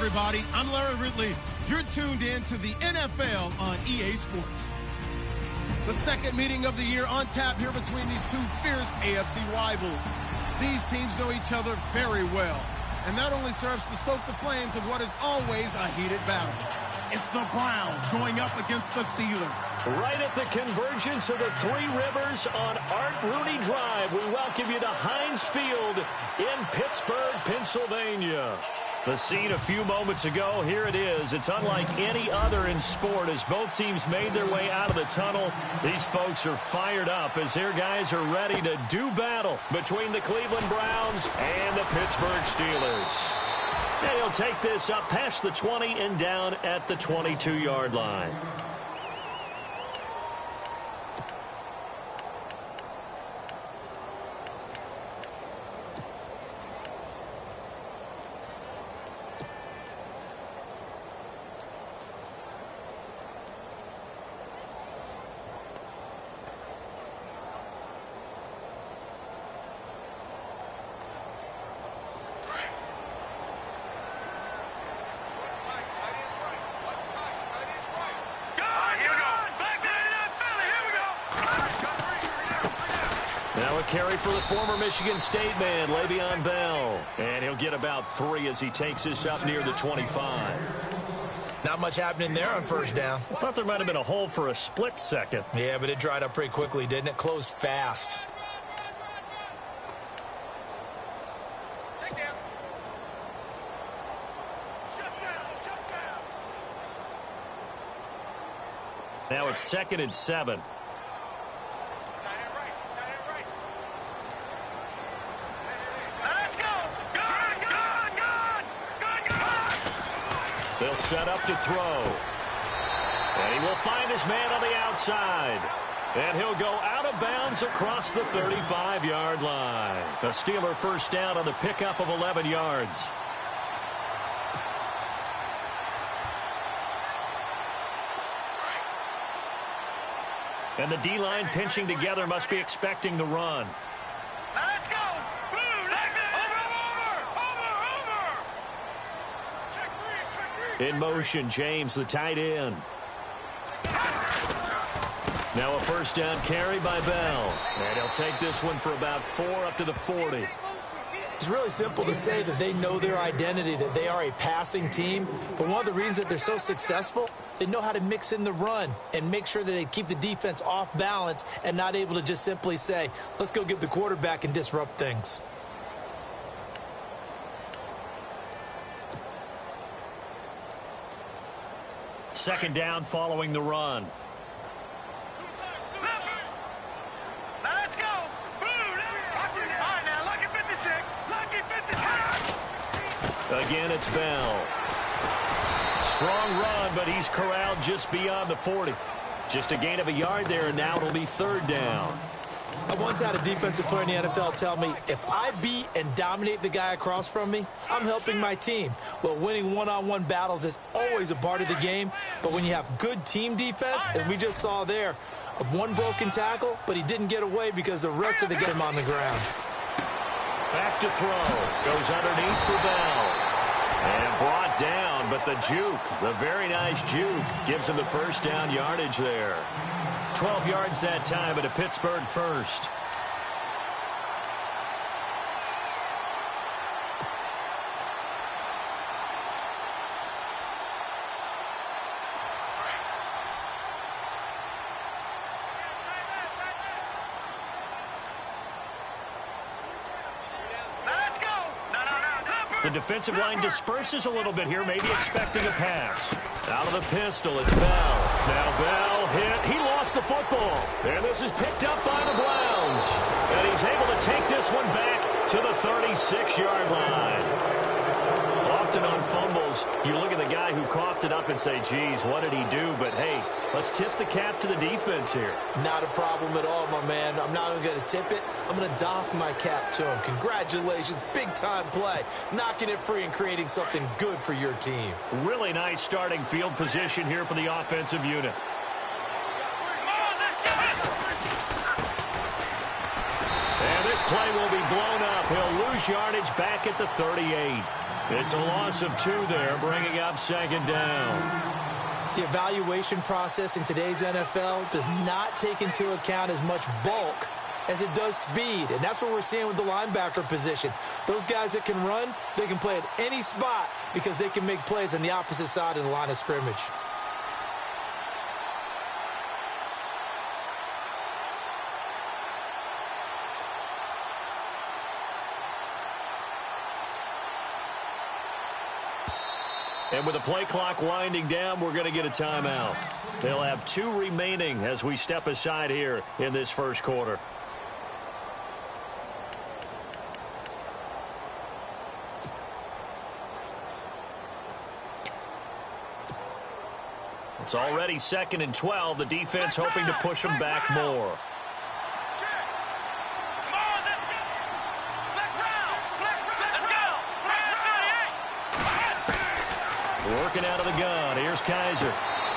everybody. I'm Larry Ridley. You're tuned in to the NFL on EA Sports. The second meeting of the year on tap here between these two fierce AFC rivals. These teams know each other very well, and that only serves to stoke the flames of what is always a heated battle. It's the Browns going up against the Steelers. Right at the convergence of the Three Rivers on Art Rooney Drive, we welcome you to Heinz Field in Pittsburgh, Pennsylvania. The scene a few moments ago, here it is. It's unlike any other in sport as both teams made their way out of the tunnel. These folks are fired up as their guys are ready to do battle between the Cleveland Browns and the Pittsburgh Steelers. And he'll take this up past the 20 and down at the 22-yard line. Now a carry for the former Michigan State man, Le'Veon Bell. And he'll get about 3 as he takes this up near the 25. Not much happening there on first down. I thought there might have been a hole for a split second. Yeah, but it dried up pretty quickly, didn't it? Closed fast. Check down. Shut down. Shut down. Now it's 2nd and 7. They'll set up to throw. And he will find his man on the outside. And he'll go out of bounds across the 35-yard line. The Steeler first down on the pickup of 11 yards. And the D-line pinching together must be expecting the run. Let's go. In motion, James, the tight end. Now a first down carry by Bell. And he'll take this one for about 4 up to the 40. It's really simple to say that they know their identity, that they are a passing team. But one of the reasons that they're so successful, they know how to mix in the run and make sure that they keep the defense off balance and not able to just simply say, let's go get the quarterback and disrupt things. Second down following the run. Let's go. Now, lucky 56. Lucky 56. Again, it's Bell. Strong run, but he's corralled just beyond the 40. Just a gain of a yard there, and now it'll be 3rd down. I once had a defensive player in the NFL tell me, if I beat and dominate the guy across from me, I'm helping my team. Well, winning one-on-one battles is always a part of the game, but when you have good team defense, as we just saw there, one broken tackle, but he didn't get away because the rest of the game on the ground. Back to throw. Goes underneath for Bell. And brought down, but the juke, the very nice juke, gives him the first down yardage there. 12 yards that time at a Pittsburgh first. The defensive line disperses a little bit here, maybe expecting a pass. Out of the pistol, it's Bell. Now Bell hit. He lost the football. And this is picked up by the Browns. And he's able to take this one back to the 36-yard line. Often on fumbles, you look at the guy who coughed it up and say, geez, what did he do? But, hey, let's tip the cap to the defense here. Not a problem at all, my man. I'm not even going to tip it. I'm going to doff my cap to him. Congratulations. Big-time play. Knocking it free and creating something good for your team. Really nice starting field position here for the offensive unit. And this play will be blown up. He'll lose yardage back at the 38. It's a loss of 2 there, bringing up second down. The evaluation process in today's NFL does not take into account as much bulk as it does speed, and that's what we're seeing with the linebacker position. Those guys that can run, they can play at any spot because they can make plays on the opposite side of the line of scrimmage. And with the play clock winding down, we're going to get a timeout. They'll have 2 remaining as we step aside here in this first quarter. It's already 2nd and 12. The defense hoping to push them back more. Working out of the gun. Here's Kaiser.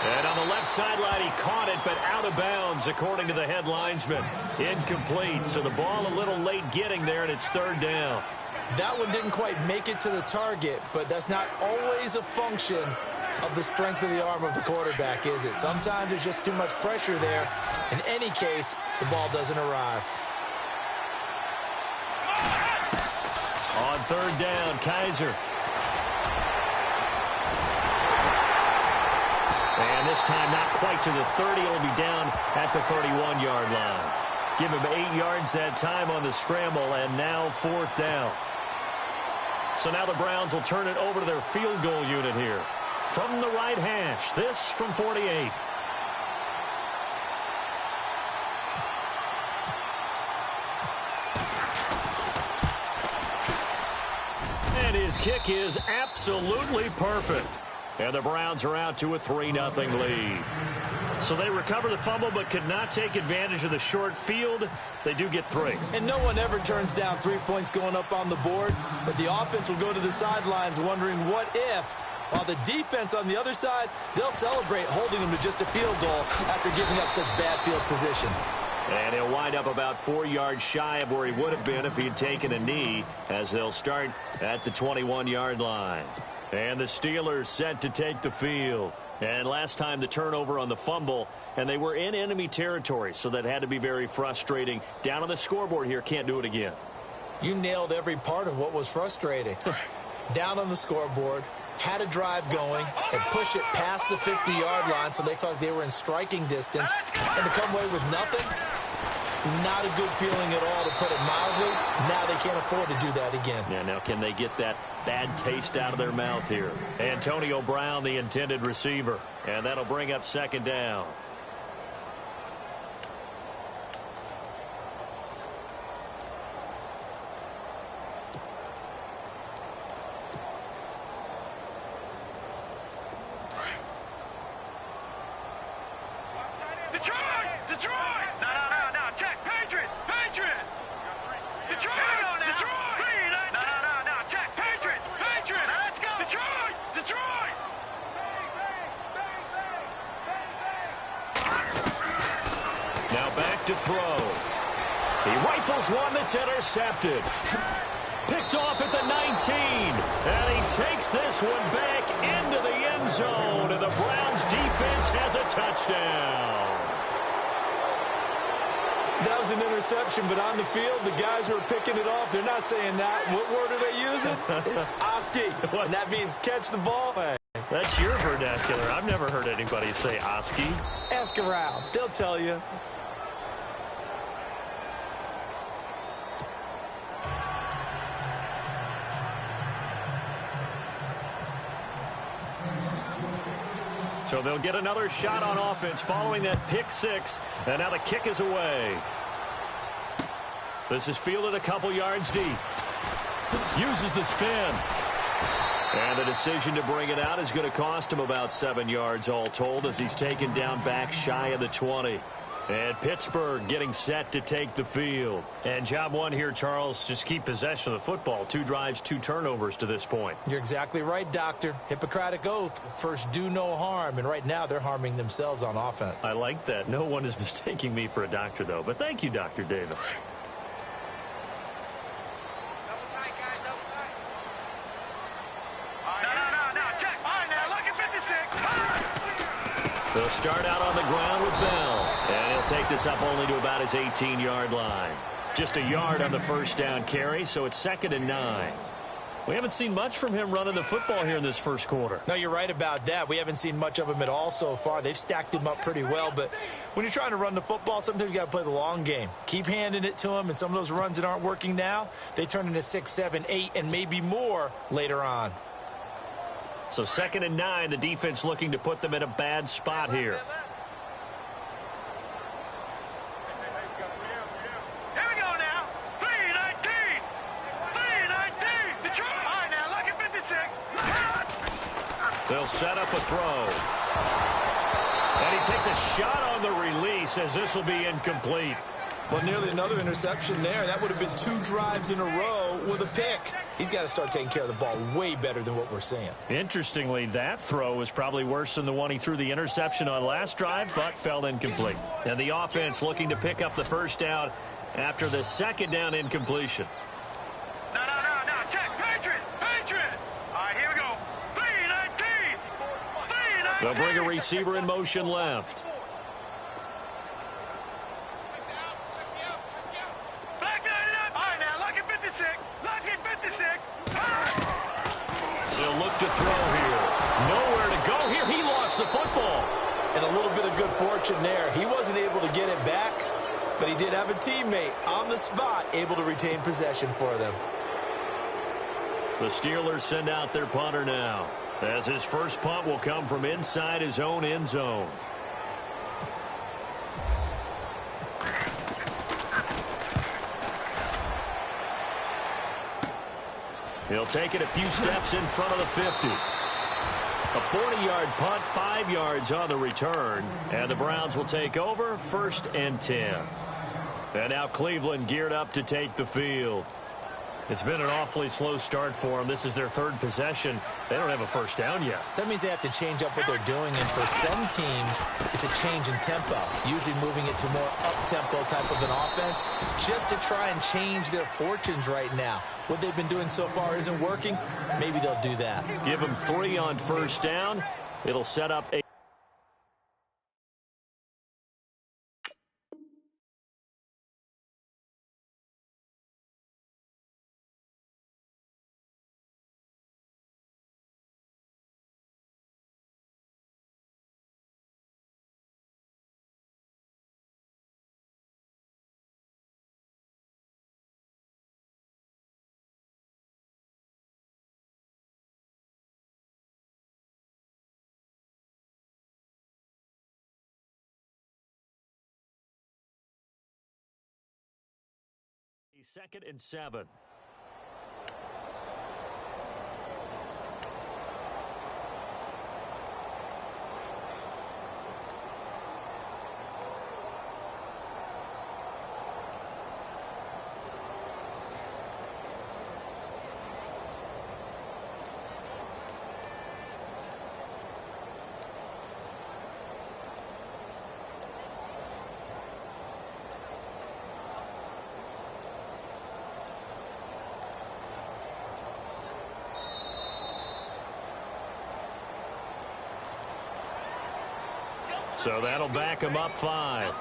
And on the left sideline, he caught it, but out of bounds, according to the head linesman. Incomplete. So the ball a little late getting there, and it's 3rd down. That one didn't quite make it to the target, but that's not always a function of the strength of the arm of the quarterback, is it? Sometimes there's just too much pressure there. In any case, the ball doesn't arrive. On 3rd down, Kaiser. And this time not quite to the 30. It'll be down at the 31-yard line. Give him 8 yards that time on the scramble, and now 4th down. So now the Browns will turn it over to their field goal unit here. From the right hash, this from 48. And his kick is absolutely perfect. And the Browns are out to a 3-0 lead. So they recover the fumble but could not take advantage of the short field. They do get 3. And no one ever turns down 3 points going up on the board. But the offense will go to the sidelines wondering what if. While the defense on the other side, they'll celebrate holding them to just a field goal after giving up such bad field position. And he'll wind up about 4 yards shy of where he would have been if he had taken a knee, as they'll start at the 21-yard line. And the Steelers set to take the field. And last time the turnover on the fumble, and they were in enemy territory, so that had to be very frustrating. Down on the scoreboard here, can't do it again. You nailed every part of what was frustrating. Down on the scoreboard, had a drive going, and pushed it past the 50-yard line so they felt like they were in striking distance. And to come away with nothing, not a good feeling at all, to put it mildly. Now they can't afford to do that again. Yeah, now can they get that bad taste out of their mouth here? Antonio Brown, the intended receiver. And that'll bring up 2nd down. To throw. He rifles one that's intercepted. Picked off at the 19. And he takes this one back into the end zone. And the Browns defense has a touchdown. That was an interception, but on the field, the guys who are picking it off, they're not saying that. What word are they using? It's Oski. And that means catch the ball. That's your vernacular. I've never heard anybody say Oski. Ask around. They'll tell you. So they'll get another shot on offense following that pick 6. And now the kick is away. This is fielded a couple yards deep. Uses the spin. And the decision to bring it out is going to cost him about 7 yards all told, as he's taken down back shy of the 20. And Pittsburgh getting set to take the field. And job one here, Charles, just keep possession of the football. 2 drives, 2 turnovers to this point. You're exactly right, Doctor. Hippocratic oath. First, do no harm. And right now, they're harming themselves on offense. I like that. No one is mistaking me for a doctor, though. But thank you, Dr. Davis. They'll start out on the ground with Bell. And he'll take this up only to about his 18-yard line. Just a yard on the first down carry, so it's 2nd and 9. We haven't seen much from him running the football here in this first quarter. No, you're right about that. We haven't seen much of him at all so far. They've stacked him up pretty well, but when you're trying to run the football, sometimes you got to play the long game. Keep handing it to him, and some of those runs that aren't working now, they turn into 6, 7, 8, and maybe more later on. So 2nd and 9, the defense looking to put them in a bad spot here. They'll set up a throw. And he takes a shot on the release as this will be incomplete. Well, nearly another interception there. That would have been 2 drives in a row with a pick. He's got to start taking care of the ball way better than what we're seeing. Interestingly, that throw was probably worse than the one he threw the interception on last drive, but fell incomplete. And the offense looking to pick up the first down after the 2nd down incompletion. No. Check. Patriot. All right, here we go. 3-19. They'll bring a receiver in motion left. Black 99. All right, now, lucky 56. Lucky 56. They'll look to throw here. Nowhere to go here. He lost the football. And a little bit of good fortune there. He wasn't able to get it back, but he did have a teammate on the spot able to retain possession for them. The Steelers send out their punter now, as his first punt will come from inside his own end zone. He'll take it a few steps in front of the 50. A 40-yard punt, 5 yards on the return, and the Browns will take over 1st and 10. And now Cleveland geared up to take the field. It's been an awfully slow start for them. This is their 3rd possession. They don't have a first down yet. So that means they have to change up what they're doing, and for some teams, it's a change in tempo, usually moving it to more up-tempo type of an offense, just to try and change their fortunes right now. What they've been doing so far isn't working. Maybe they'll do that. Give them 3 on first down. It'll set up a... Second and 7. So that'll back him up 5.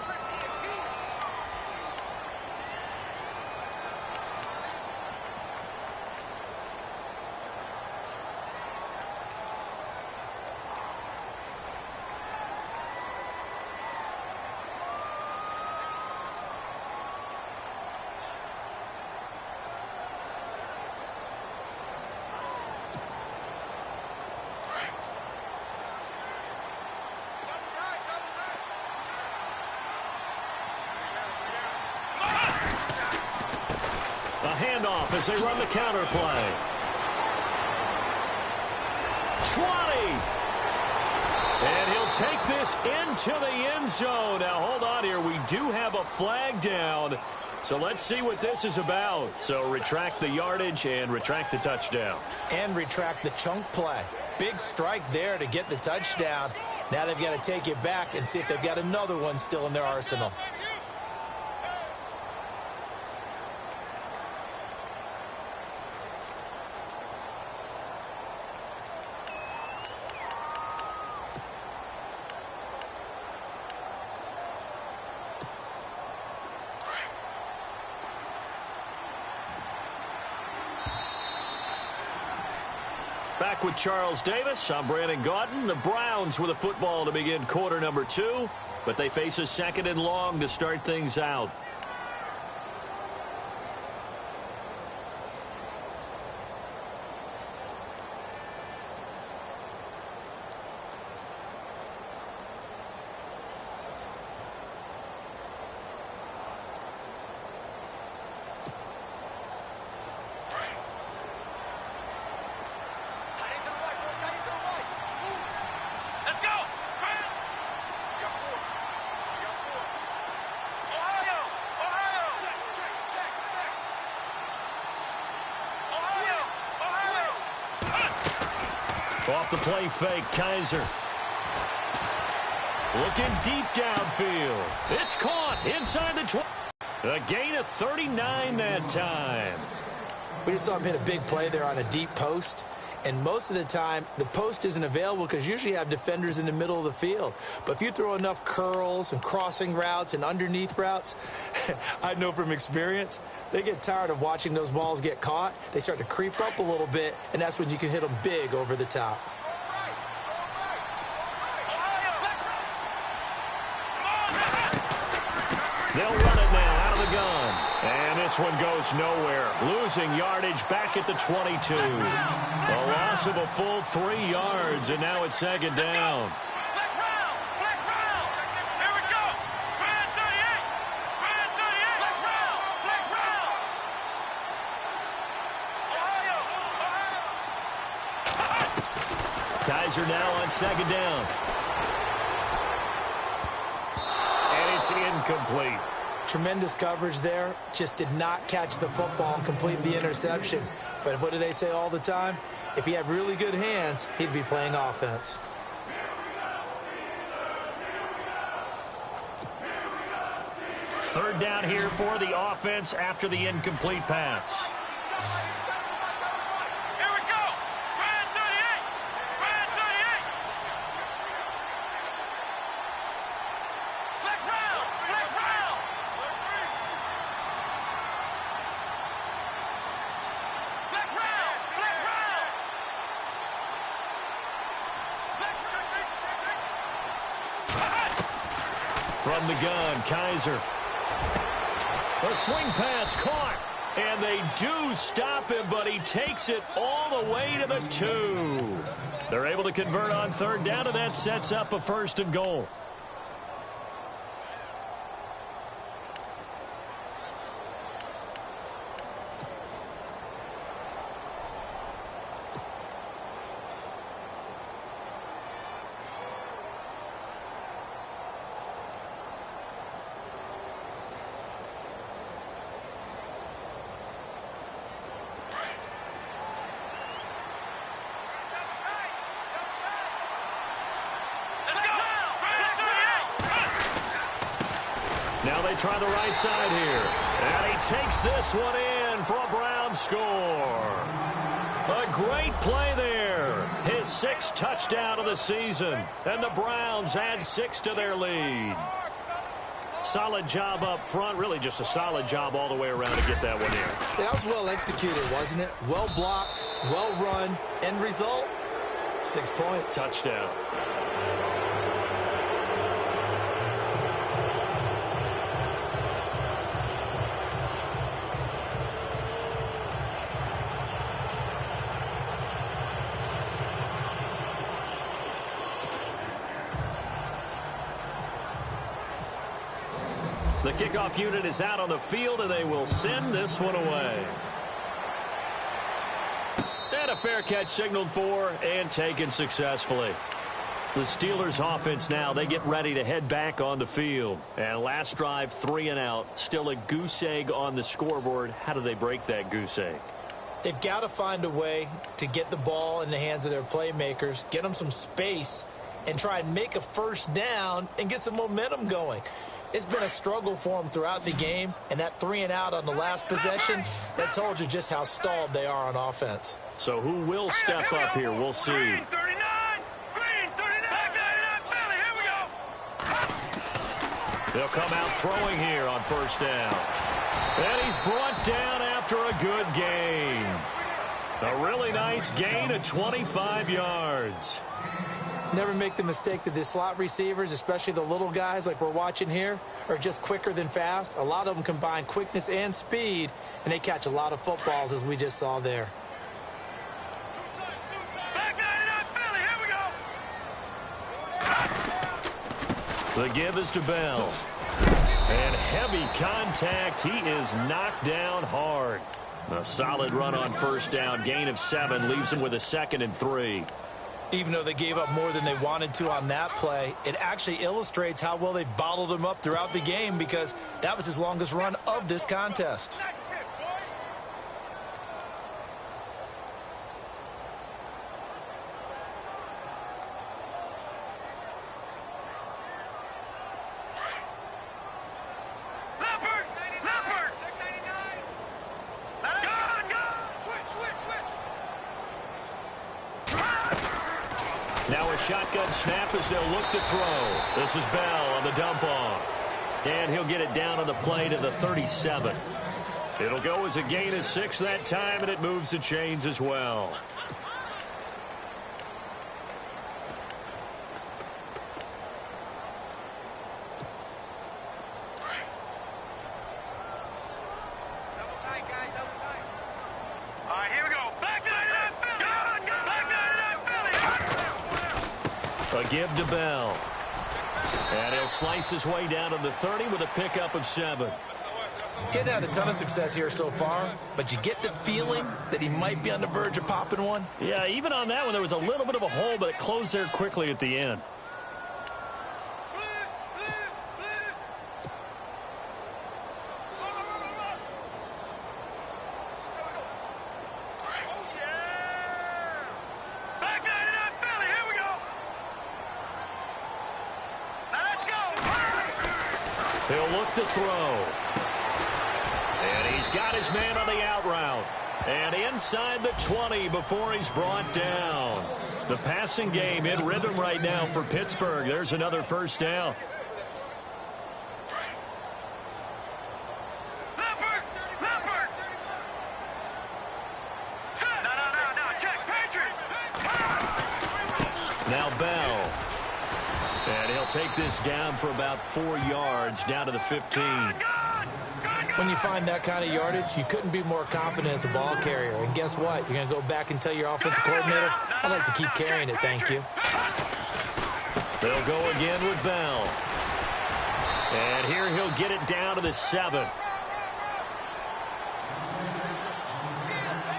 Handoff as they run the counter play. 20. And he'll take this into the end zone. Now, hold on here. We do have a flag down. So let's see what this is about. So retract the yardage and retract the touchdown. And retract the chunk play. Big strike there to get the touchdown. Now they've got to take it back and see if they've got another one still in their arsenal. Back with Charles Davis. I'm Brandon Gaudin. The Browns with a football to begin quarter number 2, but they face a 2nd and long to start things out. Off the play fake, Kaiser. Looking deep downfield. It's caught inside the 20. A gain of 39 that time. We just saw him hit a big play there on a deep post. And most of the time, the post isn't available because usually you have defenders in the middle of the field. But if you throw enough curls and crossing routes and underneath routes, I know from experience, they get tired of watching those balls get caught. They start to creep up a little bit, and that's when you can hit them big over the top. They'll run it now out of the gun. And this one goes nowhere. Losing yardage back at the 22. A loss of a full 3 yards, and now it's 2nd down. Here we go. Brand 38. Brand 38. Flex round. Ohio. Kaiser now on 2nd down. And it's incomplete. Tremendous coverage there. Just did not catch the football and complete the interception. But what do they say all the time? If he had really good hands, he'd be playing offense. Third down here for the offense after the incomplete pass. Here we go. Brand 38. Brand 38. Flex round. Flex round. Flex round. Flex round. From the gun, Kaiser. A swing pass caught. And they do stop him, but he takes it all the way to the 2. They're able to convert on 3rd down, and that sets up a 1st and goal. Now they try the right side here. And he takes this one in for a Brown score. A great play there. His 6th touchdown of the season. And the Browns add 6 to their lead. Solid job up front. Really just a solid job all the way around to get that one in. That was well executed, wasn't it? Well blocked, well run. End result, 6 points. Touchdown. The kickoff unit is out on the field, and they will send this one away. And a fair catch signaled for and taken successfully. The Steelers offense now, they get ready to head back on the field. And last drive, 3 and out. Still a goose egg on the scoreboard. How do they break that goose egg? They've got to find a way to get the ball in the hands of their playmakers, get them some space, and try and make a 1st down and get some momentum going. It's been a struggle for them throughout the game, and that 3 and out on the last possession, that told you just how stalled they are on offense. So who will step up here? We'll see. Green 39. Green 39. Philly, here we go. They'll come out throwing here on 1st down. And he's brought down after a good game. A really nice gain of 25 yards. Never make the mistake that the slot receivers, especially the little guys like we're watching here, are just quicker than fast. A lot of them combine quickness and speed, and they catch a lot of footballs, as we just saw there. The give is to Bell. And heavy contact. He is knocked down hard. A solid run on first down. Gain of 7 leaves him with a 2nd and 3. Even though they gave up more than they wanted to on that play, it actually illustrates how well they bottled him up throughout the game, because that was his longest run of this contest. Now a shotgun snap as they'll look to throw. This is Bell on the dump off. And he'll get it down on the play to the 37. It'll go as a gain of 6 that time, and it moves the chains as well. A give to Bell. And he'll slice his way down to the 30 with a pickup of 7. Getting had a ton of success here so far, but you get the feeling that he might be on the verge of popping one. Yeah, even on that one, there was a little bit of a hole, but it closed there quickly at the end. He'll look to throw. And he's got his man on the out route. And inside the 20 before he's brought down. The passing game in rhythm right now for Pittsburgh. There's another first down. Now Bell. And he'll take this down for about 4 yards, down to the 15. When you find that kind of yardage, you couldn't be more confident as a ball carrier. And guess what? You're going to go back and tell your offensive coordinator, I'd like to keep carrying it, thank you. They'll go again with Bell. And here he'll get it down to the 7.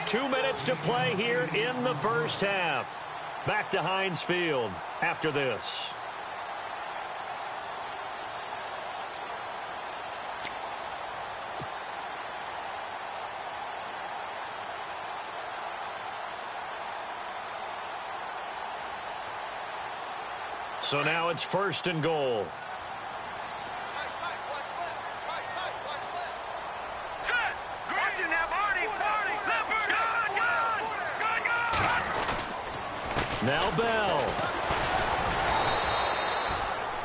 2 minutes to play here in the first half. Back to Heinz Field after this. So now it's 1st and goal. Now Bell.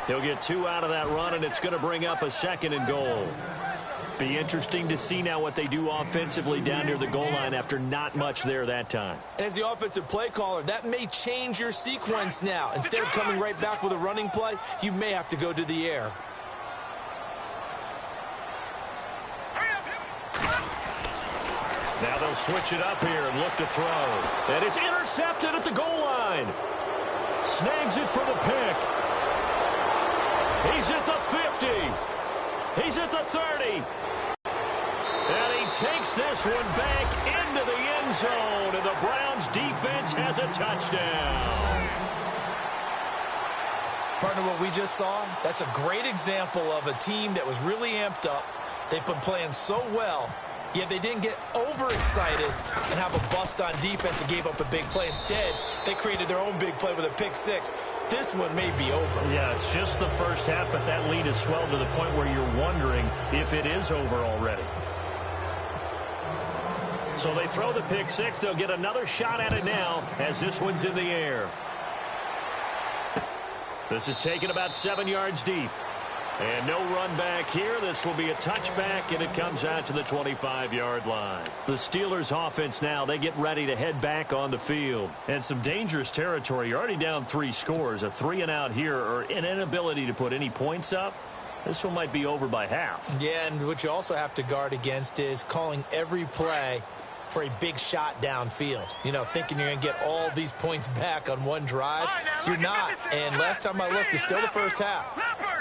He'll get 2 out of that run, and it's going to bring up a 2nd and goal. Be interesting to see now what they do offensively down near the goal line after not much there that time. As the offensive play caller, that may change your sequence now. Instead of coming right back with a running play, you may have to go to the air. Now they'll switch it up here and look to throw. And it's intercepted at the goal line. Snags it for the pick. He's at the 50. He's at the 30. And he takes this one back into the end zone. And the Browns defense has a touchdown. Partner, what we just saw, that's a great example of a team that was really amped up. They've been playing so well, yet they didn't get overexcited and have a bust on defense and gave up a big play. Instead, they created their own big play with a pick 6. This one may be over. Yeah, it's just the first half, but that lead has swelled to the point where you're wondering if it is over already. So they throw the pick 6. They'll get another shot at it now as this one's in the air. This is taken about 7 yards deep. And no run back here. This will be a touchback, and it comes out to the 25-yard line. The Steelers offense now, they get ready to head back on the field. And some dangerous territory. You're already down 3 scores. A 3-and-out here, or an inability to put any points up. This one might be over by half. Yeah, and what you also have to guard against is calling every play for a big shot downfield. You know, thinking you're going to get all these points back on one drive. You're not. And last time I looked, it's still the first half.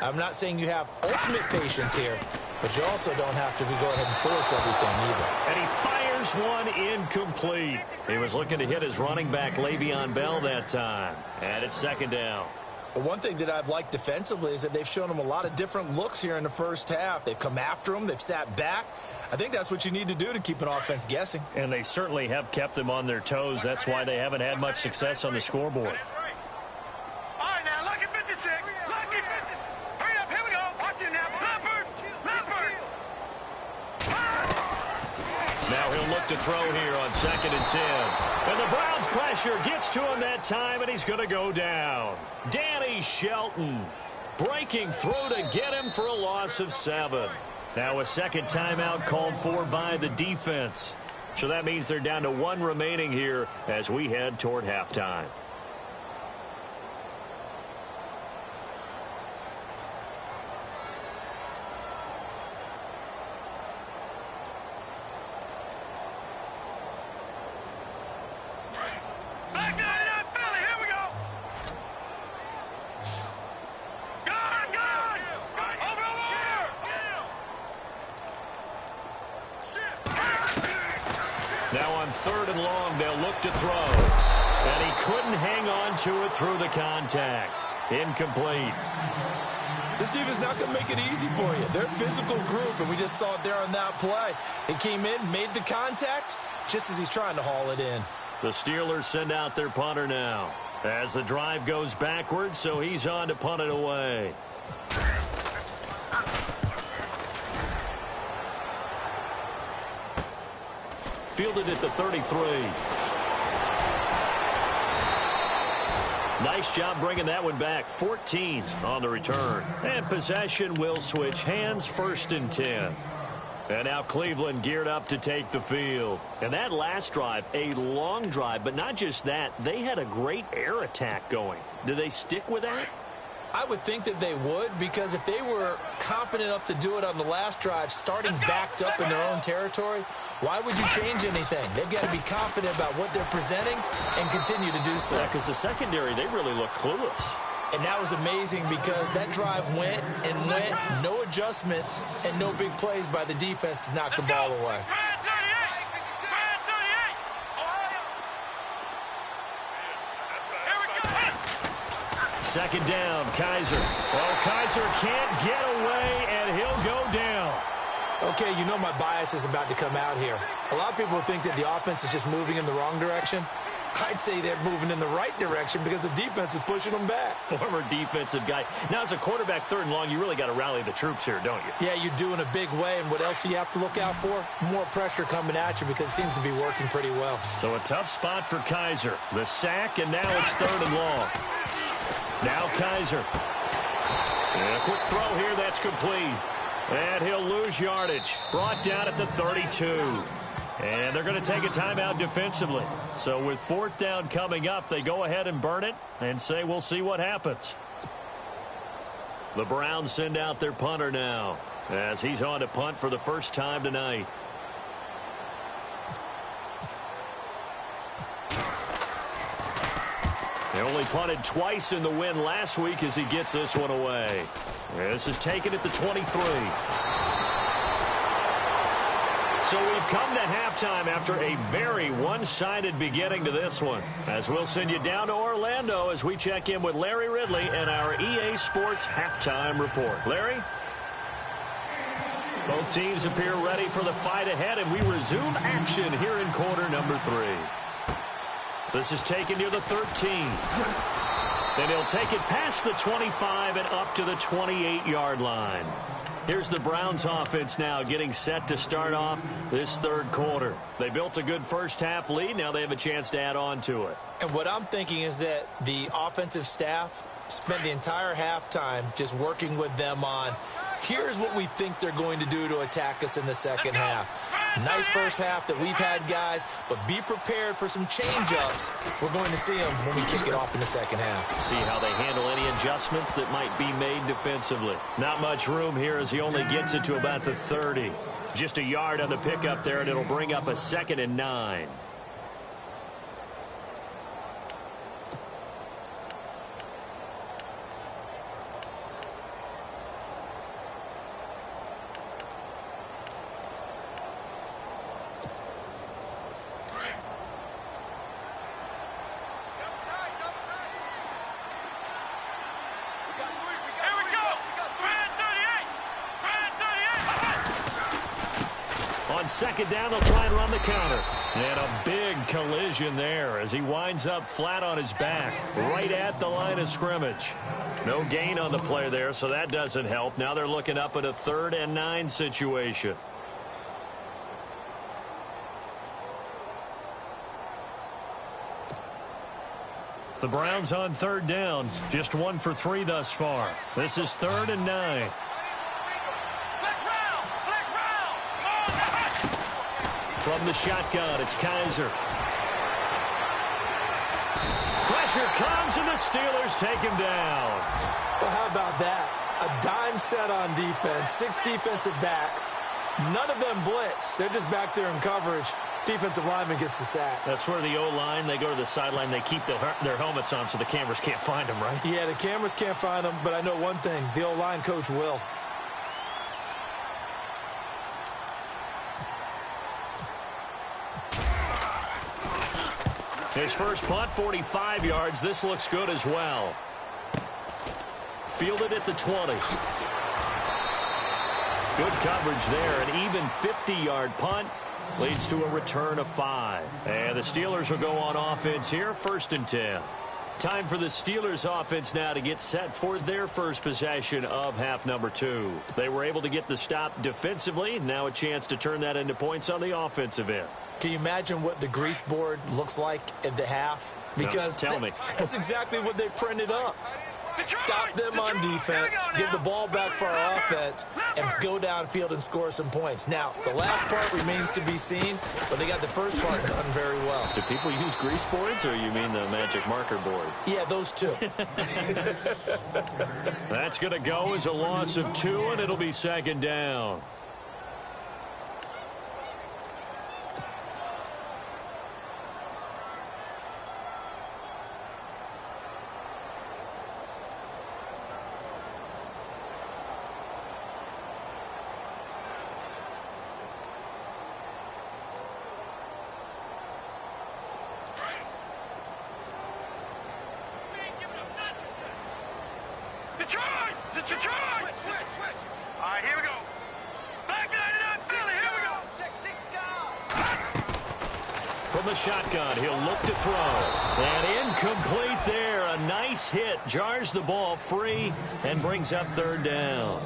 I'm not saying you have ultimate patience here, but you also don't have to go ahead and force everything either. And he fires one incomplete. He was looking to hit his running back, Le'Veon Bell, that time. And it's 2nd down. But one thing that I've liked defensively is that they've shown him a lot of different looks here in the first half. They've come after him. They've sat back. I think that's what you need to do to keep an offense guessing. And they certainly have kept them on their toes. That's why they haven't had much success on the scoreboard. All right, now, lucky 56. Lucky 56. Hurry up, here we go. Watch it now. Leopard. Now he'll look to throw here on 2nd and 10. And the Browns pressure gets to him that time, and he's going to go down. Danny Shelton breaking through to get him for a loss of 7. Now a second timeout called for by the defense. So that means they're down to 1 remaining here as we head toward halftime. Now on 3rd and long, they'll look to throw. And he couldn't hang on to it through the contact. Incomplete. This defense is not going to make it easy for you. They're a physical group, and we just saw it there on that play. They came in, made the contact, just as he's trying to haul it in. The Steelers send out their punter now. As the drive goes backwards, so he's on to punt it away. Fielded at the 33. Nice job bringing that one back. 14 on the return. And possession will switch hands, 1st and 10. And now Cleveland geared up to take the field. And that last drive, a long drive, but not just that. They had a great air attack going. Do they stick with that? I would think that they would, because if they were competent enough to do it on the last drive, starting backed up in their own territory, why would you change anything? They've got to be confident about what they're presenting and continue to do so. Yeah, because the secondary, they really look clueless. And that was amazing because that drive went and went, no adjustments, and no big plays by the defense to knock the ball away. Second down, Kaiser. Well, Kaiser can't get away, and he'll go down. Okay, you know my bias is about to come out here. A lot of people think that the offense is just moving in the wrong direction. I'd say they're moving in the right direction because the defense is pushing them back. Former defensive guy. Now, as a quarterback, 3rd and long, you really got to rally the troops here, don't you? Yeah, you do in a big way. And what else do you have to look out for? More pressure coming at you because it seems to be working pretty well. So a tough spot for Kaiser. The sack, and now it's 3rd and long. Now Kaiser. And a quick throw here, that's complete. And he'll lose yardage. Brought down at the 32. And they're going to take a timeout defensively. So with 4th down coming up, they go ahead and burn it and say we'll see what happens. The Browns send out their punter now as he's on to punt for the first time tonight. They only punted twice in the win last week as he gets this one away. This is taken at the 23. So we've come to halftime after a very one-sided beginning to this one. As we'll send you down to Orlando as we check in with Larry Ridley and our EA Sports Halftime Report. Larry? Both teams appear ready for the fight ahead, and we resume action here in quarter number 3. This is taken near the 13. And he'll take it past the 25 and up to the 28-yard line. Here's the Browns offense now getting set to start off this 3rd quarter. They built a good first half lead. Now they have a chance to add on to it. And what I'm thinking is that the offensive staff spent the entire halftime just working with them on, here's what we think they're going to do to attack us in the second half. Nice first half that we've had, guys, but be prepared for some change-ups. We're going to see them when we kick it off in the second half. See how they handle any adjustments that might be made defensively. Not much room here as he only gets it to about the 30. Just a yard on the pickup there, and it'll bring up a 2nd and 9. On 2nd down, they'll try and run the counter. And a big collision there as he winds up flat on his back, right at the line of scrimmage. No gain on the play there, so that doesn't help. Now they're looking up at a 3rd and 9 situation. The Browns on 3rd down, just 1 for 3 thus far. This is 3rd and 9. From the shotgun, it's Kaiser. Pressure comes, and the Steelers take him down. Well, how about that? A dime set on defense, 6 defensive backs. None of them blitz. They're just back there in coverage. Defensive lineman gets the sack. That's where the O-line, they go to the sideline, they keep their helmets on so the cameras can't find them, right? Yeah, the cameras can't find them, but I know one thing. The O-line coach will. His first punt, 45 yards. This looks good as well. Fielded at the 20. Good coverage there. An even 50-yard punt leads to a return of 5. And the Steelers will go on offense here, 1st and 10. Time for the Steelers offense now to get set for their first possession of half number 2. They were able to get the stop defensively. Now a chance to turn that into points on the offensive end. Can you imagine what the grease board looks like at the half? Because no, tell me. That's exactly what they printed up. Stop them on defense, get the ball back for our offense, and go downfield and score some points. Now, the last part remains to be seen, but they got the first part done very well. Do people use grease boards, or you mean the magic marker boards? Yeah, those two. That's going to go as a loss of 2, and it'll be 2nd down. Detroit! Switch! All right, here we go. Back to 99 Philly, here we go. From the shotgun, he'll look to throw. And incomplete there. A nice hit. Jars the ball free and brings up 3rd down.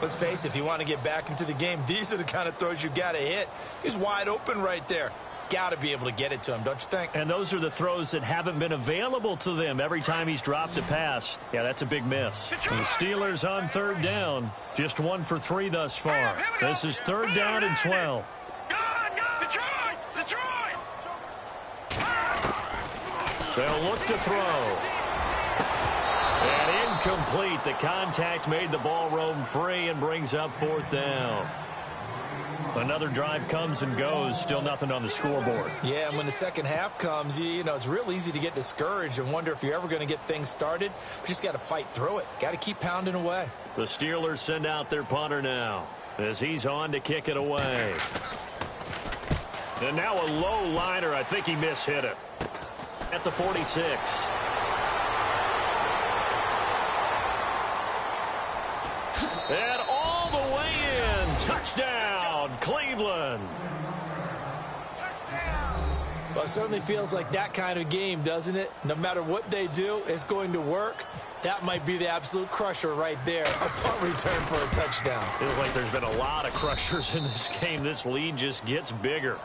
Let's face it, if you want to get back into the game, these are the kind of throws you got to hit. He's wide open right there. Got to be able to get it to him, don't you think? And those are the throws that haven't been available to them every time he's dropped a pass. Yeah, that's a big miss. And the Steelers on 3rd down. Just 1 for 3 thus far. This is 3rd down and 12. Detroit! They'll look to throw. And incomplete. The contact made the ball roam free and brings up 4th down. Another drive comes and goes. Still nothing on the scoreboard. Yeah, and when the second half comes, you know, it's real easy to get discouraged and wonder if you're ever going to get things started. You just got to fight through it. Got to keep pounding away. The Steelers send out their punter now as he's on to kick it away. And now a low liner. I think he mishit it. At the 46. And all the way in. Touchdown, Cleveland. Well, it certainly feels like that kind of game, doesn't it? No matter what they do, it's going to work. That might be the absolute crusher right there. A punt return for a touchdown. Feels like there's been a lot of crushers in this game. This lead just gets bigger.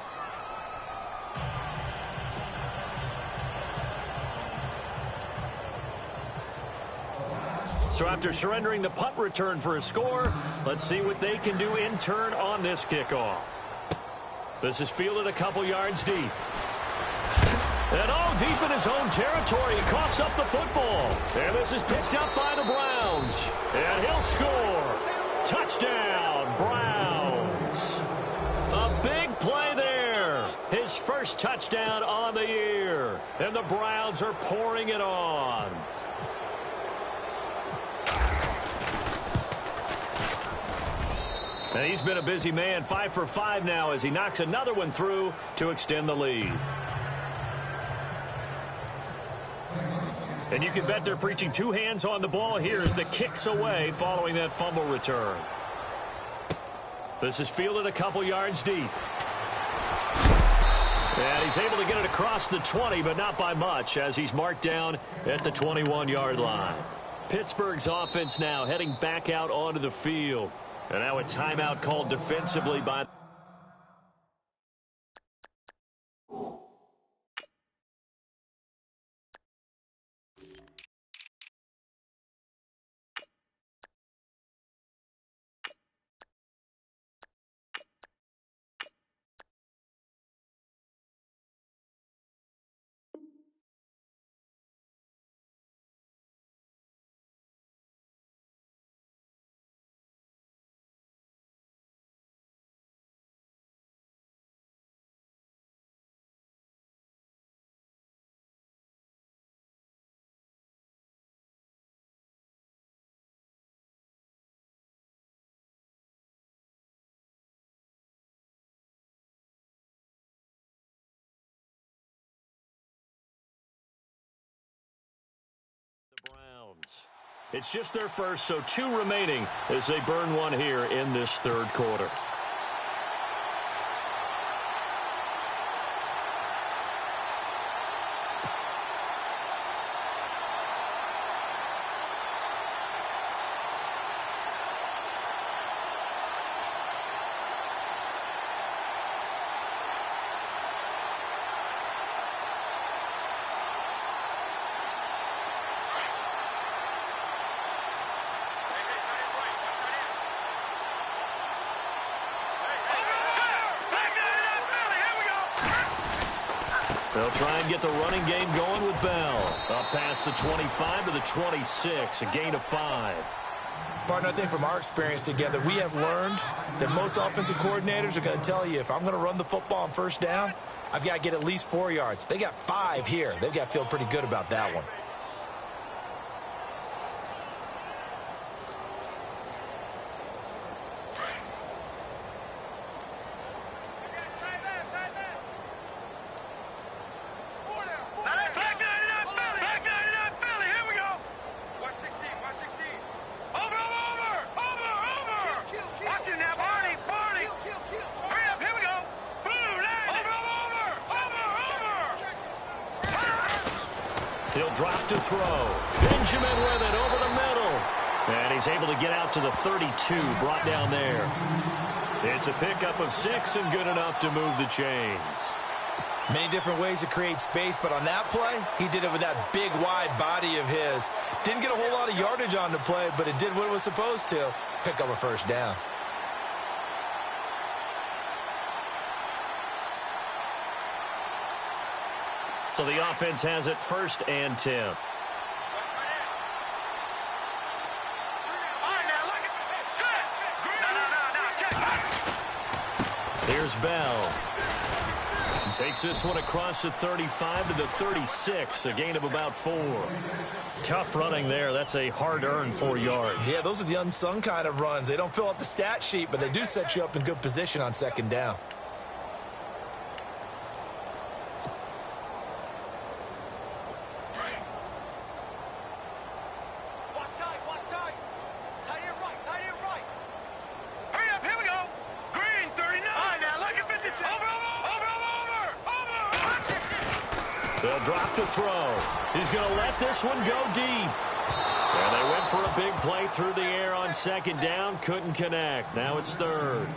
So after surrendering the punt return for a score, let's see what they can do in turn on this kickoff. This is fielded a couple yards deep. And deep in his own territory, he coughs up the football. And this is picked up by the Browns. And he'll score. Touchdown, Browns. A big play there. His first touchdown on the year. And the Browns are pouring it on. And he's been a busy man, 5 for 5 now as he knocks another one through to extend the lead. And you can bet they're preaching two hands on the ball here as the kick's away following that fumble return. This is fielded a couple yards deep. And he's able to get it across the 20, but not by much as he's marked down at the 21-yard line. Pittsburgh's offense now heading back out onto the field. And now a timeout called defensively by... Browns. It's just their first, so 2 remaining as they burn one here in this third quarter. They'll try and get the running game going with Bell. Up past the 25 to the 26, a gain of 5. Partner, I think from our experience together, we have learned that most offensive coordinators are going to tell you, if I'm going to run the football on first down, I've got to get at least 4 yards. They got 5 here. They've got to feel pretty good about that one. He'll drop to throw. Benjamin with it over the middle. And he's able to get out to the 32, brought down there. It's a pickup of 6 and good enough to move the chains. Many different ways to create space, but on that play, he did it with that big, wide body of his. Didn't get a whole lot of yardage on the play, but it did what it was supposed to. Pick up a first down. So the offense has it 1st and 10. Here's Bell. He takes this one across the 35 to the 36, a gain of about 4. Tough running there. That's a hard-earned 4 yards. Yeah, those are the unsung kind of runs. They don't fill up the stat sheet, but they do set you up in good position on 2nd down. They'll drop to throw. He's going to let this one go deep. And they went for a big play through the air on 2nd down. Couldn't connect. Now it's 3rd.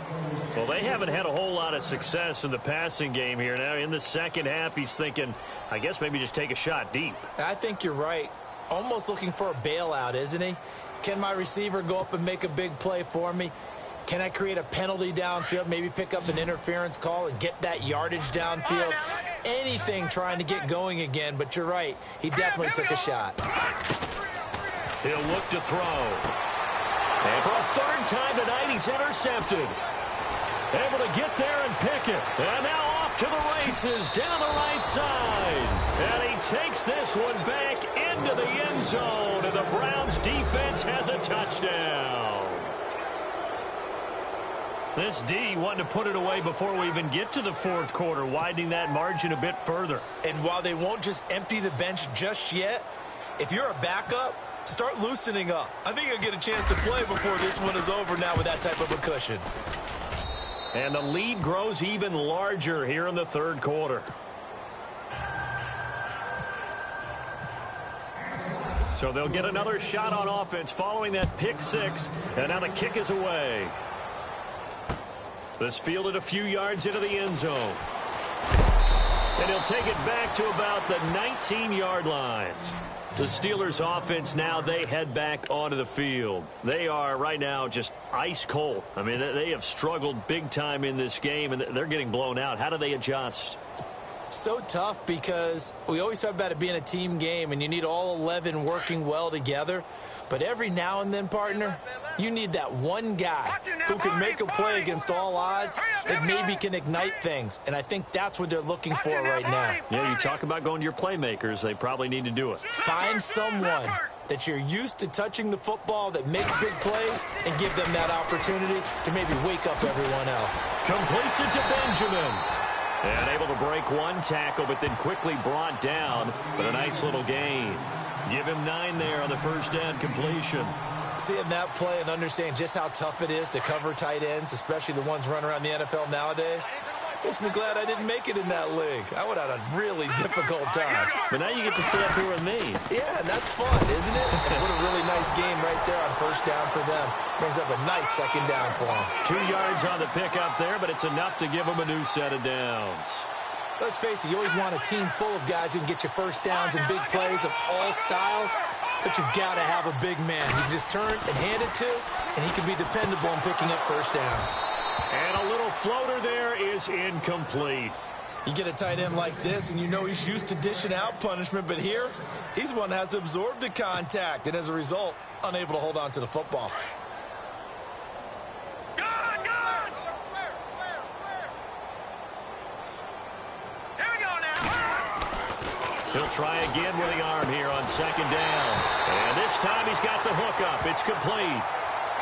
Well, they haven't had a whole lot of success in the passing game here. Now in the second half, he's thinking, I guess maybe just take a shot deep. I think you're right. Almost looking for a bailout, isn't he? Can my receiver go up and make a big play for me? Can I create a penalty downfield, maybe pick up an interference call and get that yardage downfield? Anything trying to get going again, but you're right. He definitely took a shot. He'll look to throw. And for a third time tonight, he's intercepted. Able to get there and pick it. And now off to the races down the right side. And he takes this one back into the end zone. And the Browns defense has a touchdown. This D wanting to put it away before we even get to the fourth quarter, widening that margin a bit further. And while they won't just empty the bench just yet, if you're a backup, start loosening up. I think you'll get a chance to play before this one is over now with that type of a cushion. And the lead grows even larger here in the third quarter. So they'll get another shot on offense following that pick six. And now the kick is away. This fielded a few yards into the end zone. And he'll take it back to about the 19-yard line. The Steelers offense now, they head back onto the field. They are right now just ice cold. I mean, they have struggled big time in this game, and they're getting blown out. How do they adjust? So tough because we always talk about it being a team game, and you need all 11 working well together. But every now and then, partner, you need that one guy who can make a play against all odds that maybe can ignite things. And I think that's what they're looking for right now. Yeah, you talk about going to your playmakers. They probably need to do it. Find someone that you're used to touching the football that makes big plays and give them that opportunity to maybe wake up everyone else. Completes it to Benjamin. And able to break one tackle, but then quickly brought down. But a nice little gain. Give him 9 there on the first down completion. Seeing that play and understanding just how tough it is to cover tight ends, especially the ones running around the NFL nowadays, makes me glad I didn't make it in that league. I would have had a really difficult time. But now you get to sit up here with me. Yeah, and that's fun, isn't it? And what a really nice game right there on first down for them. Brings up a nice second down for them. 2 yards on the pickup there, but it's enough to give them a new set of downs. Let's face it, you always want a team full of guys who can get you first downs and big plays of all styles, but you've got to have a big man you can just turn and hand it to, and he can be dependable in picking up first downs. And a little floater there is incomplete. You get a tight end like this, and you know he's used to dishing out punishment, but here, he's one that has to absorb the contact, and as a result, unable to hold on to the football. He'll try again with the arm here on second down. And this time he's got the hook up. It's complete.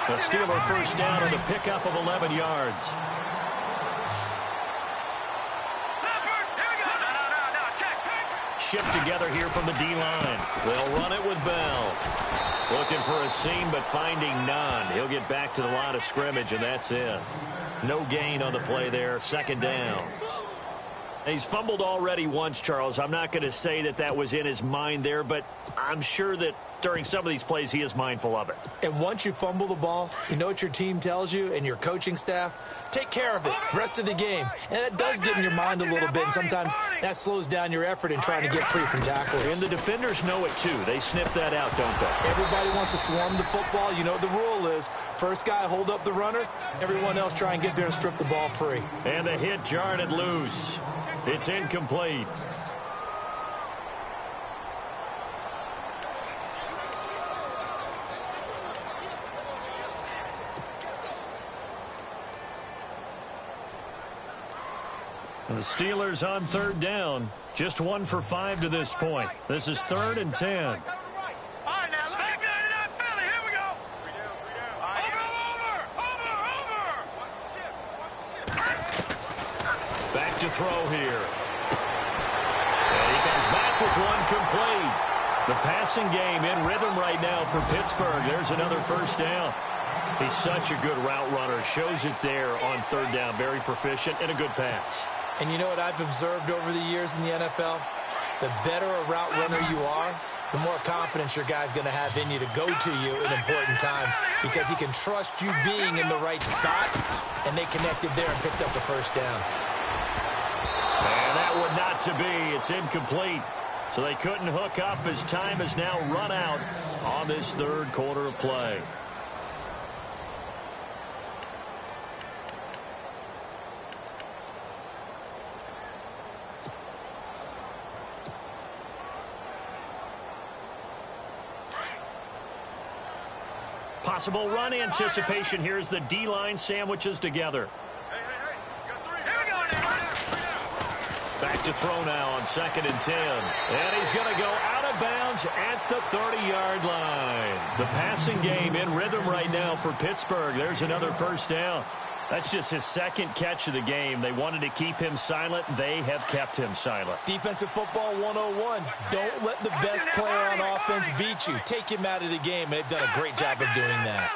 The Steeler first down on the pickup of 11 yards. Shipped together here from the D-line. They'll run it with Bell. Looking for a seam, but finding none. He'll get back to the line of scrimmage, and that's it. No gain on the play there. Second down. He's fumbled already once, Charles. I'm not going to say that that was in his mind there, but I'm sure that during some of these plays he is mindful of it. And once you fumble the ball, you know what your team tells you and your coaching staff? Take care of it rest of the game. And that does get in your mind a little bit, and sometimes that slows down your effort in trying to get free from tackles. And the defenders know it too. They sniff that out, don't they? Everybody wants to swarm the football. You know what the rule is. First guy hold up the runner. Everyone else try and get there and strip the ball free. And the hit jarred it loose. It's incomplete. And the Steelers on third down. Just 1 for 5 to this point. This is 3rd and 10. All right, now, look at that, Philly. Here we go. Over. Back to throw here. And he comes back with one complete. The passing game in rhythm right now for Pittsburgh. There's another first down. He's such a good route runner. Shows it there on third down. Very proficient and a good pass. And you know what I've observed over the years in the NFL? The better a route runner you are, the more confidence your guy's going to have in you to go to you in important times because he can trust you being in the right spot, and they connected there and picked up the first down. And that one not to be. It's incomplete. So they couldn't hook up as time has now run out on this third quarter of play. Possible run anticipation here as the D-line sandwiches together. Back to throw now on 2nd and 10. And he's going to go out of bounds at the 30-yard line. The passing game in rhythm right now for Pittsburgh. There's another first down. That's just his second catch of the game. They wanted to keep him silent. They have kept him silent. Defensive football 101. Don't let the best player on offense beat you. Take him out of the game, and they've done a great job of doing that.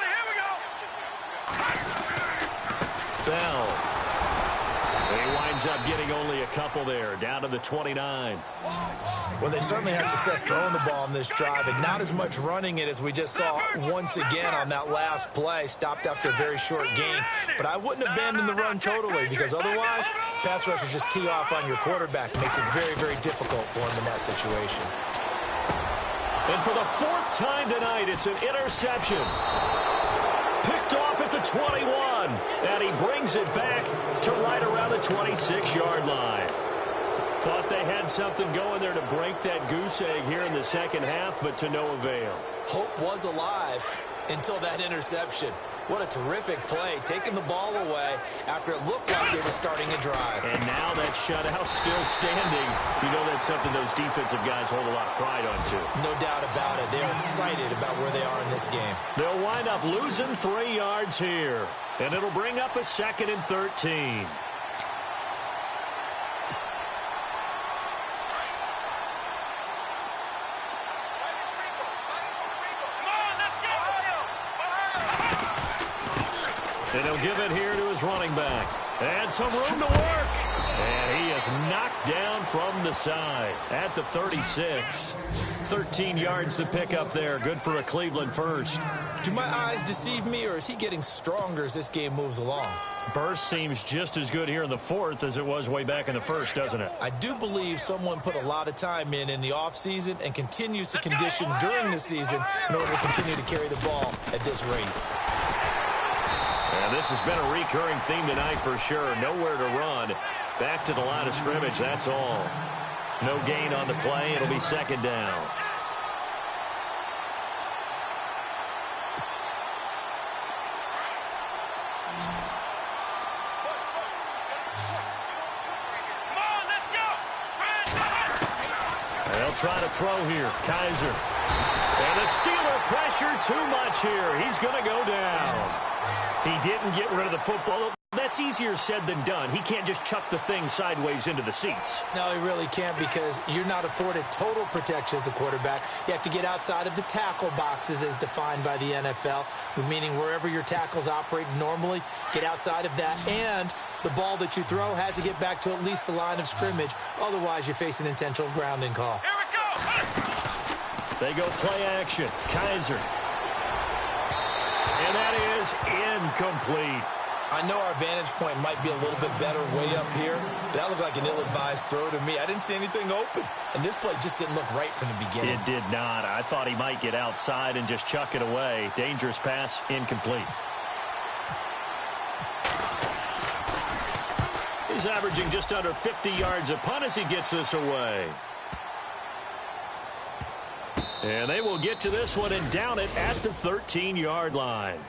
Bell. He winds up getting only a couple there, down to the 29. Well, they certainly had success throwing the ball on this drive, and not as much running it as we just saw once again on that last play. Stopped after a very short gain. But I wouldn't abandon the run totally, because otherwise, pass rushers just tee off on your quarterback. It makes it very, very difficult for him in that situation. And for the 4th time tonight, it's an interception. Picked off at the 21, and he brings it back to right around the 26-yard line. Thought they had something going there to break that goose egg here in the second half, but to no avail. Hope was alive until that interception. What a terrific play, taking the ball away after it looked like they were starting a drive. And now that shutout still standing. You know that's something those defensive guys hold a lot of pride on, too. No doubt about it. They're excited about where they are in this game. They'll wind up losing 3 yards here, and it'll bring up a 2nd and 13. And he'll give it here to his running back. And some room to work. And he is knocked down from the side at the 36. 13 yards to pick up there. Good for a Cleveland first. Do my eyes deceive me, or is he getting stronger as this game moves along? Burst seems just as good here in the 4th as it was way back in the 1st, doesn't it? I do believe someone put a lot of time in the offseason and continues to condition during the season in order to continue to carry the ball at this rate. And this has been a recurring theme tonight for sure. Nowhere to run. Back to the line of scrimmage, that's all. No gain on the play. It'll be 2nd down. They'll try to throw here. Kaiser. And the Steeler pressure too much here. He's going to go down. He didn't get rid of the football. That's easier said than done. He can't just chuck the thing sideways into the seats. No, he really can't, because you're not afforded total protection as a quarterback. You have to get outside of the tackle boxes as defined by the NFL, meaning wherever your tackles operate normally, get outside of that, and the ball that you throw has to get back to at least the line of scrimmage. Otherwise, you face an intentional grounding call. Here we go. They go play action. Kaiser. And that is incomplete. I know our vantage point might be a little bit better way up here, but that looked like an ill-advised throw to me. I didn't see anything open, and this play just didn't look right from the beginning. It did not. I thought he might get outside and just chuck it away. Dangerous pass, incomplete. He's averaging just under 50 yards a punt as he gets this away. And they will get to this one and down it at the 13-yard line.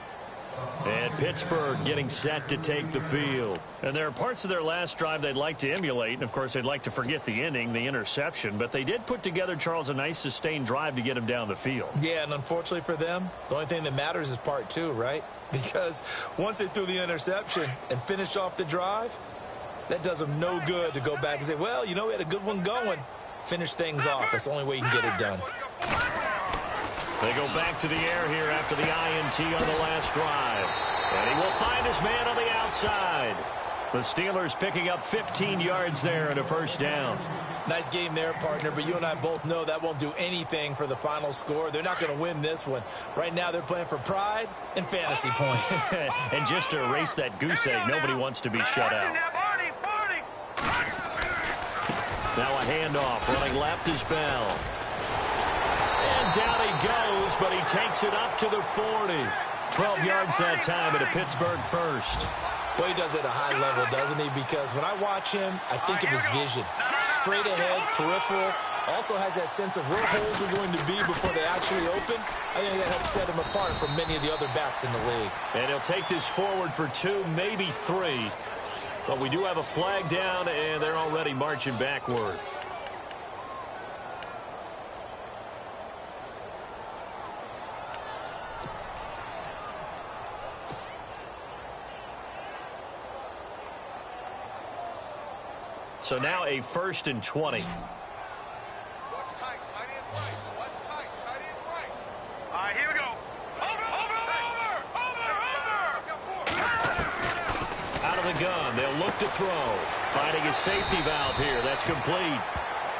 And Pittsburgh getting set to take the field. And there are parts of their last drive they'd like to emulate. And, of course, they'd like to forget the inning, the interception. But they did put together, Charles, a nice sustained drive to get him down the field. Yeah, and unfortunately for them, the only thing that matters is part 2, right? Because once they threw the interception and finished off the drive, that does them no good to go back and say, well, you know, we had a good one going. Finish things off. That's the only way you can get it done. They go back to the air here after the INT on the last drive. And he will find his man on the outside. The Steelers picking up 15 yards there and a first down. Nice game there, partner, but you and I both know that won't do anything for the final score. They're not going to win this one. Right now they're playing for pride and fantasy points. And just to erase that goose egg, nobody wants to be shut out. Now a handoff. Running left is Bell. And down he goes, but he takes it up to the 40. 12 yards that time at a Pittsburgh first. Well, he does it at a high level, doesn't he? Because when I watch him, I think of his vision. Straight ahead, peripheral. Also has that sense of where holes are going to be before they actually open. I think that helps set him apart from many of the other backs in the league. And he'll take this forward for 2, maybe 3. But we do have a flag down, and they're already marching backward. So now a 1st and 20. What's tight? Tight is right. What's tight? Tight is right. All right, here we go. Over. Out of the gun. They'll look to throw. Finding a safety valve here. That's complete.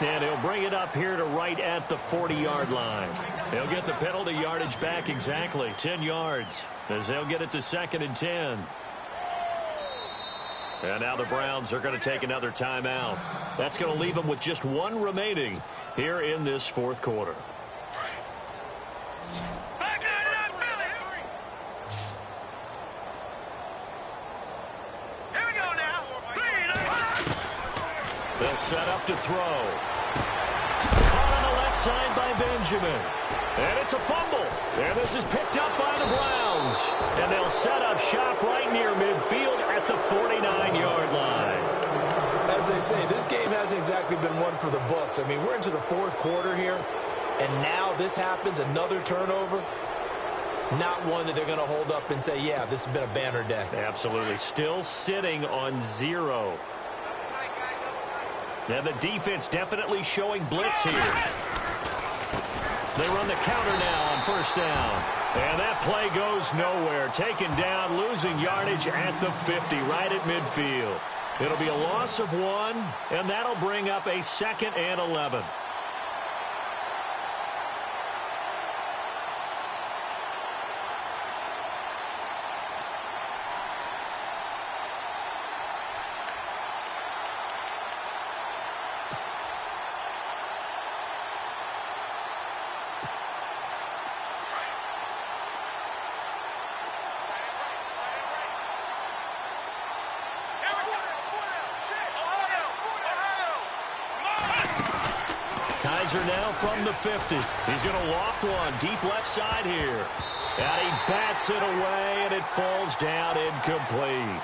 And he'll bring it up here to right at the 40-yard line. They'll get the penalty yardage back exactly. 10 yards. As they'll get it to 2nd and 10. And now the Browns are going to take another timeout. That's going to leave them with just 1 remaining here in this 4th quarter. Here we go now. They'll set up to throw. Caught on the left side by Benjamin. And it's a fumble. And this is picked up by the Browns. And they'll set up shop right near midfield at the 49-yard line. As they say, this game hasn't exactly been one for the books. I mean, we're into the 4th quarter here. And now this happens, another turnover. Not one that they're going to hold up and say, yeah, this has been a banner day. Absolutely. Still sitting on 0. Now the defense definitely showing blitz here. They run the counter now on 1st down. And that play goes nowhere. Taken down, losing yardage at the 50, right at midfield. It'll be a loss of 1, and that'll bring up a 2nd and 11. Kaiser now from the 50. He's going to loft one deep left side here. And he bats it away, and it falls down incomplete.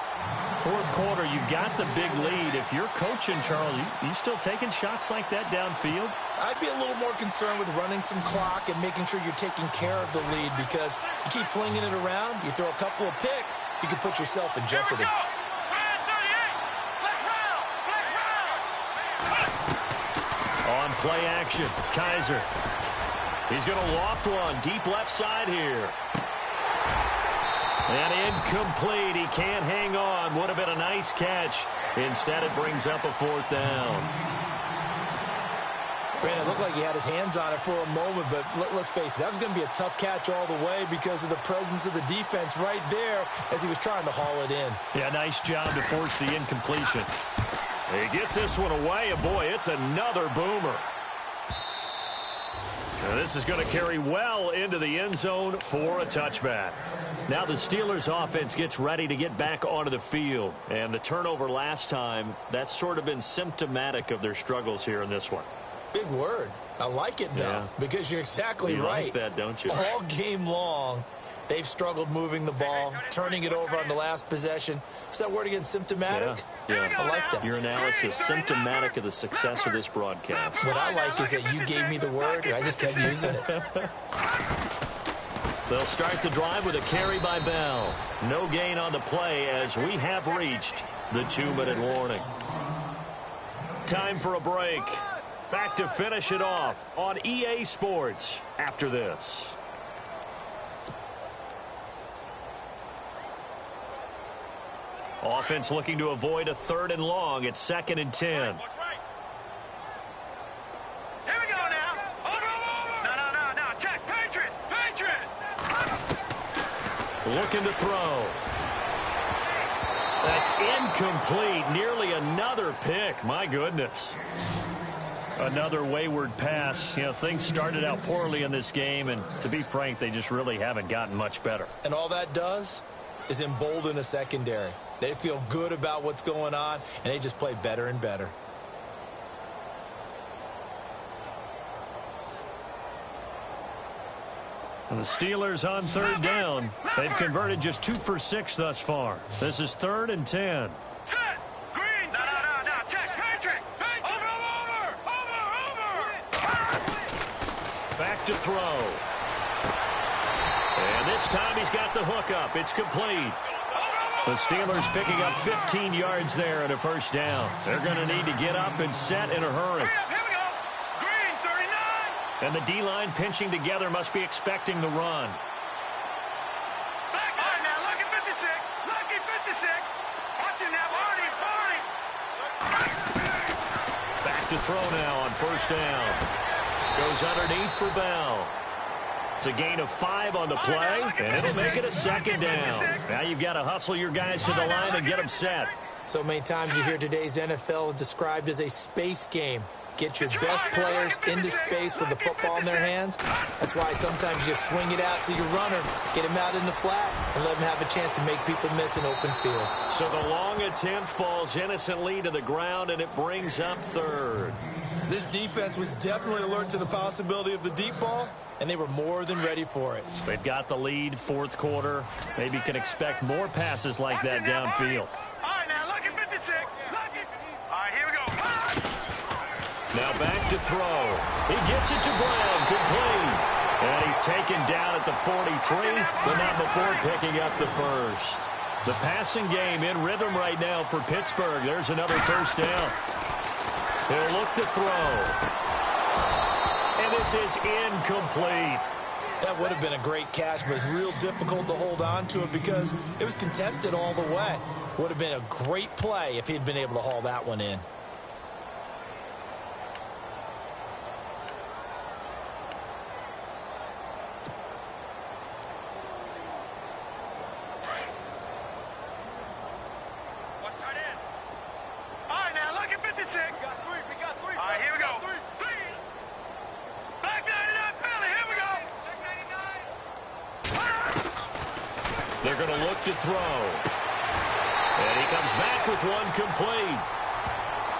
4th quarter, you've got the big lead. If you're coaching, Charles, you still taking shots like that downfield? I'd be a little more concerned with running some clock and making sure you're taking care of the lead, because you keep flinging it around, you throw a couple of picks, you can put yourself in jeopardy. On play action, Kaiser. He's going to loft one deep left side here. And incomplete. He can't hang on. Would have been a nice catch. Instead, it brings up a 4th down. Brandon, it looked like he had his hands on it for a moment, but let's face it, that was going to be a tough catch all the way because of the presence of the defense right there as he was trying to haul it in. Yeah, nice job to force the incompletion. He gets this one away, and boy, it's another boomer. Now this is going to carry well into the end zone for a touchback. Now the Steelers offense gets ready to get back onto the field. And the turnover last time, that's sort of been symptomatic of their struggles here in this one. Big word. I like it, though, because you're exactly right. You like that, don't you? All game long, they've struggled moving the ball, turning it over on the last possession. Is that word again, symptomatic? Yeah. I like that. Your analysis, symptomatic of the success of this broadcast. What I like is that you gave me the word, and I just kept using it. They'll start the drive with a carry by Bell. No gain on the play as we have reached the 2-minute warning. Time for a break. Back to finish it off on EA Sports after this. Offense looking to avoid a 3rd and long. It's 2nd and 10. Here we go now. No. Check. Patriot. Looking to throw. That's incomplete. Nearly another pick. My goodness. Another wayward pass. You know, things started out poorly in this game, and to be frank, they just really haven't gotten much better. And all that does is embolden a secondary. They feel good about what's going on, and they just play better and better. And the Steelers on third down. They've converted just 2 for 6 thus far. This is 3rd and 10. Set. Green. No. Check. Patrick. Over. Back to throw. And this time he's got the hook up. It's complete. The Steelers picking up 15 yards there and a first down. They're going to need to get up and set in a hurry. Here we go. Green, 39. And the D-line pinching together must be expecting the run. Back on now. Lucky 56. Lucky 56. Watch it now. Barney. Back to throw now on first down. Goes underneath for Bell. It's a gain of 5 on the play, and it'll make it a second down. Now you've got to hustle your guys to the line and get them set. So many times you hear today's NFL described as a space game. Get your best players into space with the football in their hands. That's why sometimes you swing it out to your runner, get him out in the flat, and let him have a chance to make people miss an open field. So the long attempt falls innocently to the ground, and it brings up 3rd. This defense was definitely alert to the possibility of the deep ball, and they were more than ready for it. They've got the lead, 4th quarter. Maybe can expect more passes like that downfield. All right, now, Lucky 56. Lucky. All right, here we go. Now back to throw. He gets it to Brown, complete. And he's taken down at the 43, but not before picking up the first. The passing game in rhythm right now for Pittsburgh. There's another first down. He'll look to throw. And this is incomplete. That would have been a great catch, but it's real difficult to hold on to it because it was contested all the way. Would have been a great play if he'd been able to haul that one in. They're going to look to throw. And he comes back with one complete.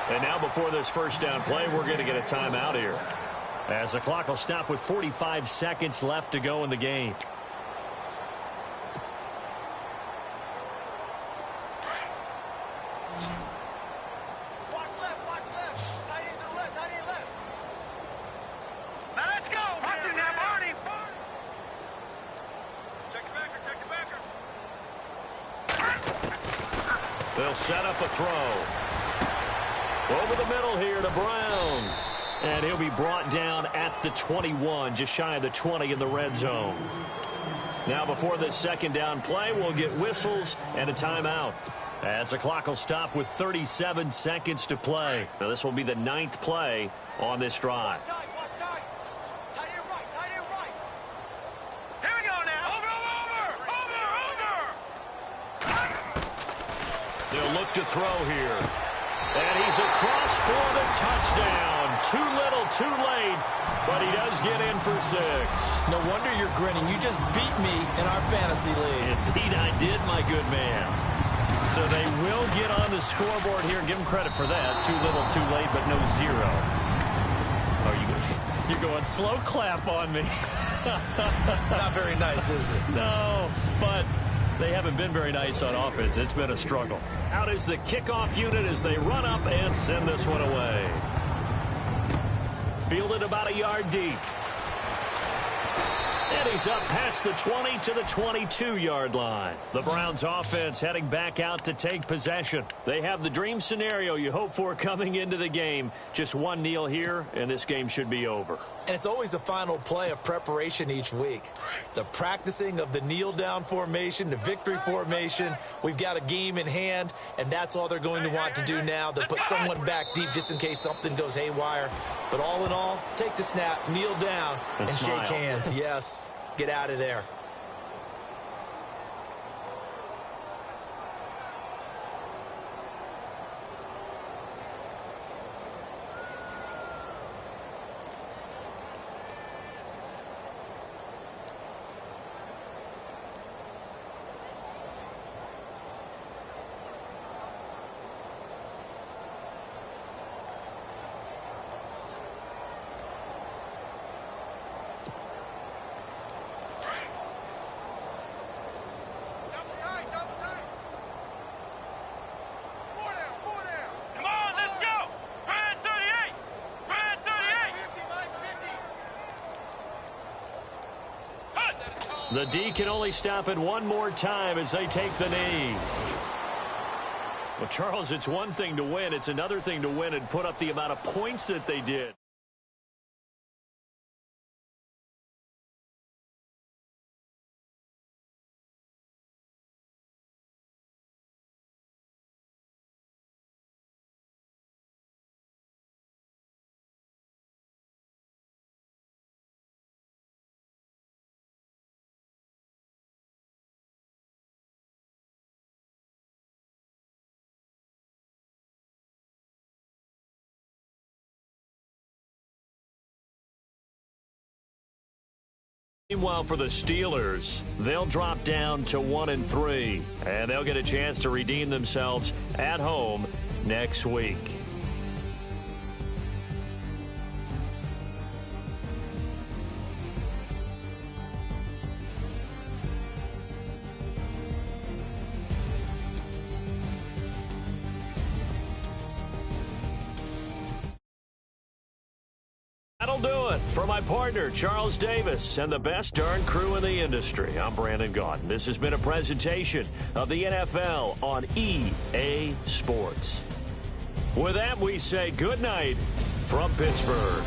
And now before this first down play, we're going to get a timeout here, as the clock will stop with 45 seconds left to go in the game. They'll set up a throw. Over the middle here to Brown. And he'll be brought down at the 21, just shy of the 20 in the red zone. Now before this second down play, we'll get whistles and a timeout, as the clock will stop with 37 seconds to play. Now this will be the 9th play on this drive. They'll look to throw here. And he's across for the touchdown. Too little, too late, but he does get in for 6. No wonder you're grinning. You just beat me in our fantasy league. Indeed I did, my good man. So they will get on the scoreboard here. Give them credit for that. Too little, too late, but no 0. Oh, you're going slow clap on me. Not very nice, is it? No, but they haven't been very nice on offense. It's been a struggle. Out is the kickoff unit as they run up and send this one away. Fielded about a yard deep. And he's up past the 20 to the 22-yard line. The Browns offense heading back out to take possession. They have the dream scenario you hope for coming into the game. Just one kneel here, and this game should be over. And it's always the final play of preparation each week. The practicing of the kneel-down formation, the victory formation. We've got a game in hand, and that's all they're going to want to do now. They'll put someone back deep just in case something goes haywire. But all in all, take the snap, kneel down, and shake hands. Yes, get out of there. The D can only stop it one more time as they take the knee. Well, Charles, it's one thing to win. It's another thing to win and put up the amount of points that they did. Meanwhile, for the Steelers, they'll drop down to 1-3, and they'll get a chance to redeem themselves at home next week. That'll do it for my partner, Charles Davis, and the best darn crew in the industry. I'm Brandon Gaudin. This has been a presentation of the NFL on EA Sports. With that, we say good night from Pittsburgh.